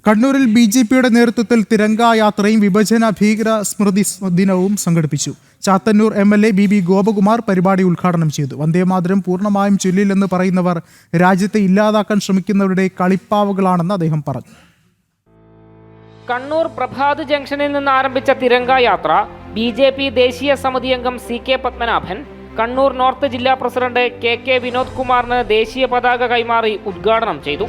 കണ്ണൂരിൽ ബി.ജെ.പിയുടെ നേതൃത്വത്തിൽ തിരങ്ക യാത്രയും വിഭജന ഭീകര സ്മൃതി ദിനവും സംഘടിപ്പിച്ചു. ചാത്തന്നൂർ എം.എൽ.എ. ബി ഗോപകുമാർ പരിപാടി ഉദ്ഘാടനം ചെയ്തു. വന്ദേമാതരം പൂർണ്ണമായും ചൊല്ലില്ലെന്ന് പറയുന്നവർ രാജ്യത്തെ ഇല്ലാതാക്കാൻ ശ്രമിക്കുന്നവരുടെ കളിപ്പാവകളാണെന്ന് അദ്ദേഹം പറഞ്ഞു. കണ്ണൂർ പ്രഭാത് ജംഗ്ഷനിൽ നിന്ന് ആരംഭിച്ച തിരങ്ക യാത്ര ബി.ജെ.പി. ദേശീയ സമിതി അംഗം സി.കെ. പത്മനാഭൻ, കണ്ണൂർ നോർത്ത് ജില്ലാ പ്രസിഡന്റ് കെ. വിനോദ് കുമാറിന് ദേശീയ പതാക കൈമാറി ഉദ്ഘാടനം ചെയ്തു.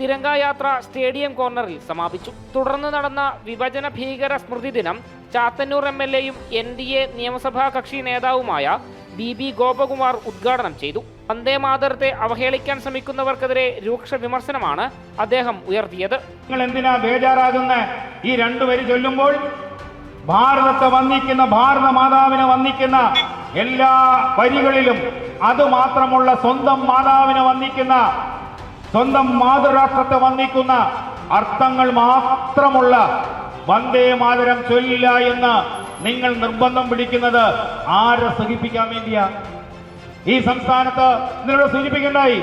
തിരങ്ക യാത്ര സ്റ്റേഡിയം കോർണറിൽ സമാപിച്ചു. തുടർന്ന് നടന്ന വിഭജന ഭീകര സ്മൃതി ദിനം ചാത്തന്നൂർ എം.എൽ.എയും NDA നിയമസഭാ കക്ഷി നേതാവുമായ ബി ഗോപകുമാർ ഉദ്ഘാടനം ചെയ്തു. വന്ദേമാതരത്തെ അവഹേളിക്കാൻ ശ്രമിക്കുന്നവർക്കെതിരെ രൂക്ഷ വിമർശനമാണ് അദ്ദേഹം ഉയർത്തിയത്. നിങ്ങൾ എന്തിനാ ബേജാറാകുന്ന? ഈ രണ്ടു വരി ചൊല്ലുമ്പോൾ ഭാരതത്തെ വന്ദിക്കുന്ന, ഭാരത മാതാവിനെ വന്ദിക്കുന്ന എല്ലാ വരികളിലും അതുമാത്രമുള്ള സ്വന്തം മാതാവിനെ വന്ദിക്കുന്ന, സ്വന്തം മാതൃരാഷ്ട്രത്തെ വന്ദിക്കുന്ന അർത്ഥങ്ങൾ മാത്രമുള്ള വന്ദേ മാതരം ചൊല്ലില്ല എന്ന് നിങ്ങൾ നിർബന്ധം പിടിക്കുന്നത് ആരെ സൂചിപ്പിക്കാൻ വേണ്ടിയാ? ഈ സംസ്ഥാനത്ത് നിങ്ങളെ സൂചിപ്പിക്കണ്ടായി.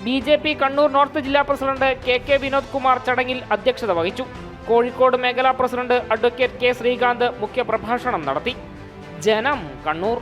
ബി.ജെ.പി. കണ്ണൂർ നോർത്ത് ജില്ലാ പ്രസിഡന്റ് കെ. വിനോദ് കുമാർ ചടങ്ങിൽ അധ്യക്ഷത വഹിച്ചു. കോഴിക്കോട് മേഖലാ പ്രസിഡന്റ് അഡ്വക്കേറ്റ് കെ. ശ്രീകാന്ത് മുഖ്യപ്രഭാഷണം നടത്തി. ജനം, കണ്ണൂർ.